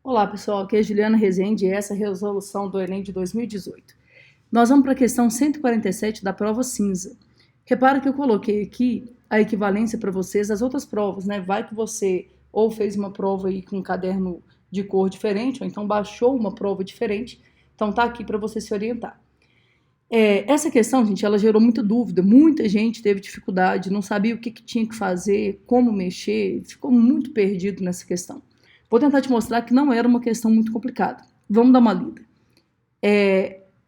Olá pessoal, aqui é Juliana Rezende e essa é a resolução do Enem de 2018. Nós vamos para a questão 147 da prova cinza. Repara que eu coloquei aqui a equivalência para vocês das outras provas, né? Vai que você ou fez uma prova aí com um caderno de cor diferente, ou então baixou uma prova diferente, então tá aqui para você se orientar. Essa questão, gente, ela gerou muita dúvida, muita gente teve dificuldade, não sabia o que tinha que fazer, como mexer, ficou muito perdido nessa questão. Vou tentar te mostrar que não era uma questão muito complicada. Vamos dar uma lida.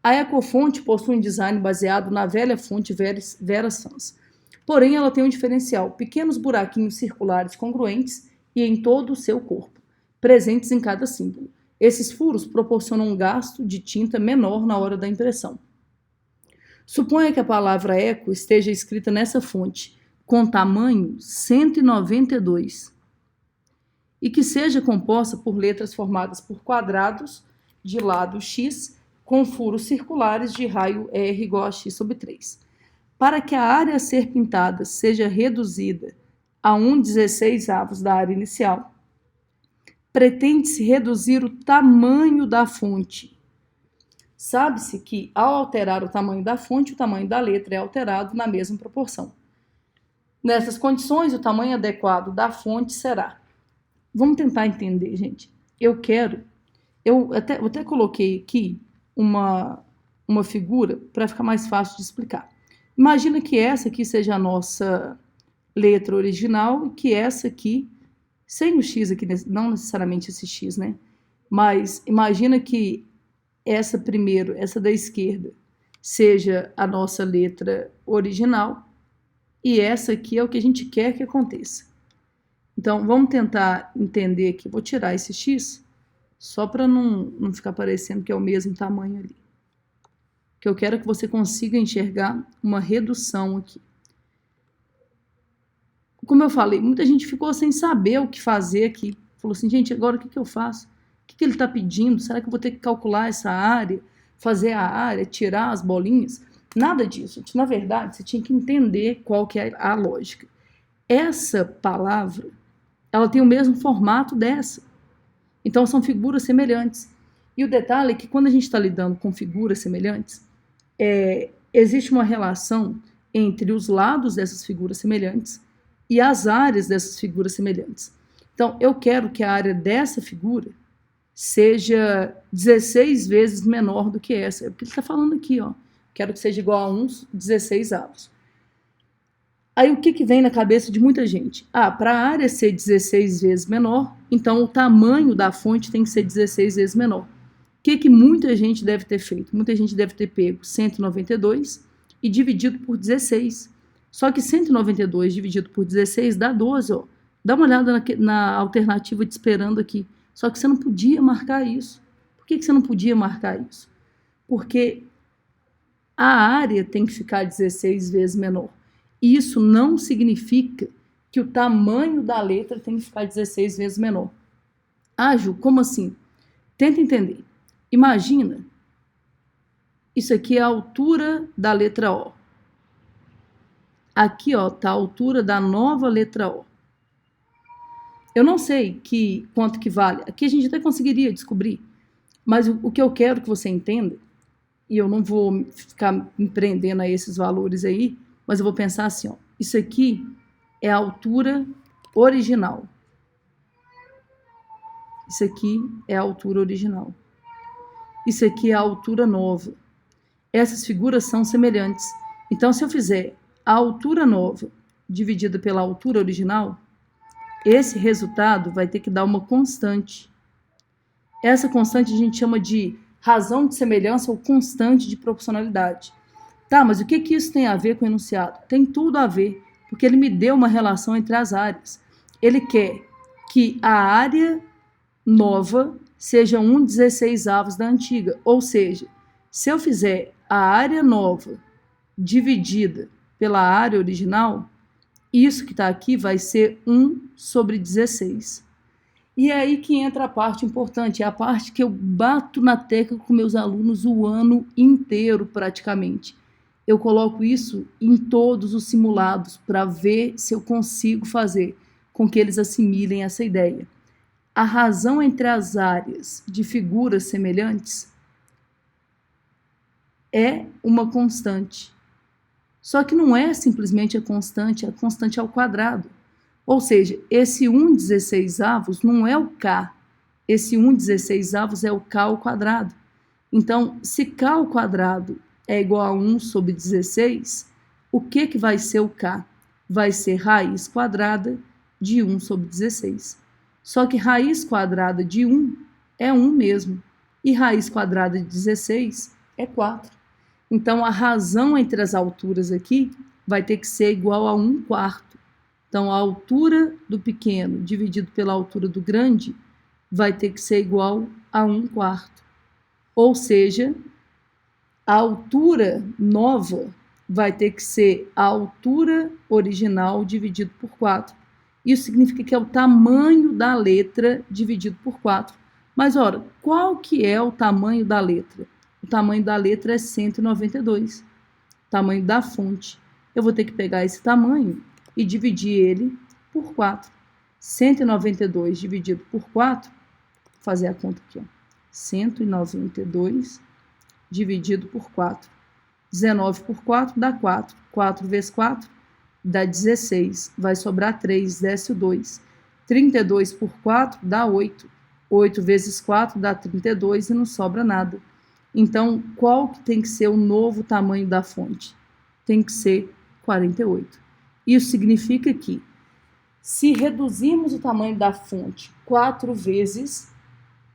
A Ecofonte possui um design baseado na velha fonte Vera Sans. Porém, ela tem um diferencial, pequenos buraquinhos circulares congruentes e em todo o seu corpo, presentes em cada símbolo. Esses furos proporcionam um gasto de tinta menor na hora da impressão. Suponha que a palavra eco esteja escrita nessa fonte, com tamanho 192, e que seja composta por letras formadas por quadrados de lado x, com furos circulares de raio R igual a x sobre 3. Para que a área a ser pintada seja reduzida a 1/16 da área inicial, pretende-se reduzir o tamanho da fonte. Sabe-se que, ao alterar o tamanho da fonte, o tamanho da letra é alterado na mesma proporção. Nessas condições, o tamanho adequado da fonte será... Vamos tentar entender, gente. Eu até coloquei aqui uma figura para ficar mais fácil de explicar. Imagina que essa aqui seja a nossa letra original e que essa aqui, sem o x aqui, não necessariamente esse x, né? Mas imagina que essa da esquerda, seja a nossa letra original e essa aqui é o que a gente quer que aconteça. Então, vamos tentar entender aqui. Vou tirar esse x, só para não ficar parecendo que é o mesmo tamanho ali. Que eu quero que você consiga enxergar uma redução aqui. Como eu falei, muita gente ficou sem saber o que fazer aqui. Falou assim, gente, agora o que eu faço? O que ele está pedindo? Será que eu vou ter que calcular essa área, fazer a área, tirar as bolinhas? Nada disso, gente. Na verdade, você tinha que entender qual que é a lógica. Essa palavra, ela tem o mesmo formato dessa. Então, são figuras semelhantes. E o detalhe é que quando a gente está lidando com figuras semelhantes, existe uma relação entre os lados dessas figuras semelhantes e as áreas dessas figuras semelhantes. Então, eu quero que a área dessa figura seja 16 vezes menor do que essa. É o que ele está falando aqui, ó. Quero que seja igual a 1/16. Aí o que vem na cabeça de muita gente? Para a área ser 16 vezes menor, então o tamanho da fonte tem que ser 16 vezes menor. O que muita gente deve ter feito? Muita gente deve ter pego 192 e dividido por 16. Só que 192 dividido por 16 dá 12, ó. Dá uma olhada na alternativa de esperando aqui. Só que você não podia marcar isso. Por que você não podia marcar isso? Porque a área tem que ficar 16 vezes menor. Isso não significa que o tamanho da letra tem que ficar 16 vezes menor. Ju, como assim? Tenta entender. Imagina, isso aqui é a altura da letra O. Aqui, ó, tá a altura da nova letra O. Eu não sei quanto que vale. Aqui a gente até conseguiria descobrir. Mas o que eu quero que você entenda, e eu não vou ficar me prendendo a esses valores aí, mas eu vou pensar assim, ó, isso aqui é a altura original. Isso aqui é a altura original. Isso aqui é a altura nova. Essas figuras são semelhantes. Então, se eu fizer a altura nova dividida pela altura original, esse resultado vai ter que dar uma constante. Essa constante a gente chama de razão de semelhança ou constante de proporcionalidade. Tá, mas o que isso tem a ver com o enunciado? Tem tudo a ver, porque ele me deu uma relação entre as áreas. Ele quer que a área nova seja 1/16 da antiga. Ou seja, se eu fizer a área nova dividida pela área original, isso que está aqui vai ser 1/16. E é aí que entra a parte importante, é a parte que eu bato na tecla com meus alunos o ano inteiro praticamente. Eu coloco isso em todos os simulados para ver se eu consigo fazer com que eles assimilem essa ideia. a razão entre as áreas de figuras semelhantes é uma constante. Só que não é simplesmente a constante ao quadrado. Ou seja, esse 1/16 não é o K, esse 1/16 é o K ao quadrado. Então, se K ao quadrado é igual a 1/16, o que vai ser o K? Vai ser raiz quadrada de 1/16. Só que raiz quadrada de 1 é 1 mesmo, e raiz quadrada de 16 é 4. Então, a razão entre as alturas aqui vai ter que ser igual a 1/4. Então, a altura do pequeno dividido pela altura do grande vai ter que ser igual a 1/4. Ou seja, a altura nova vai ter que ser a altura original dividido por 4. Isso significa que é o tamanho da letra dividido por 4. Mas, ora, qual que é o tamanho da letra? O tamanho da letra é 192. O tamanho da fonte. Eu vou ter que pegar esse tamanho e dividir ele por 4. 192 dividido por 4, vou fazer a conta aqui, ó. 192 dividido por 4. 19 por 4 dá 4. 4 vezes 4 dá 16. Vai sobrar 3, desce o 2. 32 por 4 dá 8. 8 vezes 4 dá 32 e não sobra nada. Então, qual que tem que ser o novo tamanho da fonte? Tem que ser 48. Isso significa que, se reduzirmos o tamanho da fonte 4 vezes,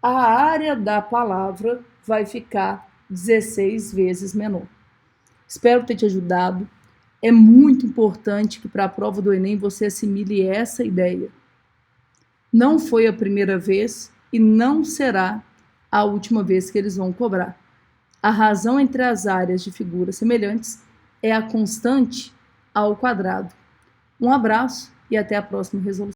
a área da palavra vai ficar 16 vezes menor. Espero ter te ajudado. É muito importante que para a prova do Enem você assimile essa ideia. Não foi a primeira vez e não será a última vez que eles vão cobrar. A razão entre as áreas de figuras semelhantes é a constante ao quadrado. Um abraço e até a próxima resolução.